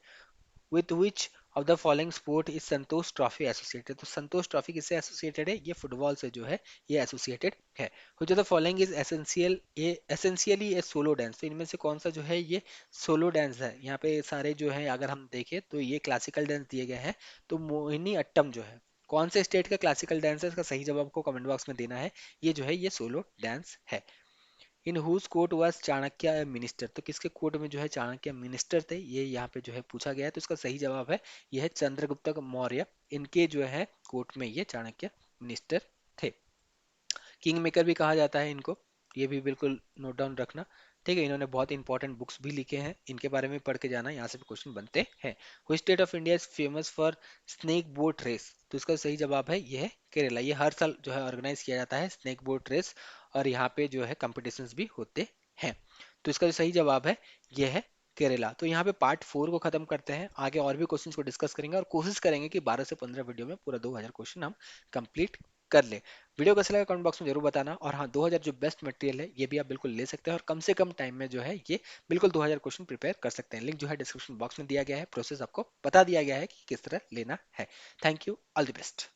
With which of the following sport is Santosh trophy associated, तो संतोष ट्रॉफी किससे एसोसिएटेड है? ये फुटबॉल से जो है ये एसोसिएटेड है। विच of the following is essentially a solo dance, तो इनमें से कौन सा जो है ये सोलो डांस है? यहाँ पे सारे जो है अगर हम देखें तो ये क्लासिकल डांस दिए गए हैं, तो मोहिनी अट्टम जो है कौन से स्टेट का क्लासिकल डांस है? इसका सही जवाब आपको कमेंट बॉक्स में देना है। ये जो है ये सोलो डांस है। In whose court was Chanakya minister, तो किसके कोर्ट में जो है चाणक्य मिनिस्टर थे, ये यहाँ पे जो है पूछा गया है, तो इसका सही जवाब है यह है चंद्रगुप्त मौर्य, इनके जो है कोर्ट में ये चाणक्य मिनिस्टर थे। किंग मेकर भी कहा जाता है इनको, ये भी बिल्कुल नोट डाउन रखना, ठीक है। इन्होंने बहुत इंपॉर्टेंट बुक्स भी लिखे हैं, इनके बारे में पढ़ के जाना, यहाँ से भी क्वेश्चन बनते हैं। Which state of India is famous for snake boat race, तो इसका सही जवाब है ये है केरला। ये हर साल जो है ऑर्गेनाइज किया जाता है स्नेक बोट रेस, और यहाँ पे जो है कॉम्पिटिशन्स भी होते हैं, तो इसका जो सही जवाब है ये है केरला। तो यहाँ पे पार्ट 4 को खत्म करते हैं, आगे और भी क्वेश्चंस को डिस्कस करेंगे और कोशिश करेंगे कि 12 से 15 वीडियो में पूरा 2000 क्वेश्चन हम कंप्लीट कर ले। वीडियो कैसा लगा कमेंट बॉक्स में जरूर बताना, और हाँ 2000 जो बेस्ट मटेरियल है ये भी आप बिल्कुल ले सकते हैं, और कम से कम टाइम में जो है ये बिल्कुल 2000 क्वेश्चन प्रिपेयर कर सकते हैं। लिंक जो है डिस्क्रिप्शन बॉक्स में दिया गया है, प्रोसेस आपको बता दिया गया है कि किस तरह लेना है। Thank you, all the best.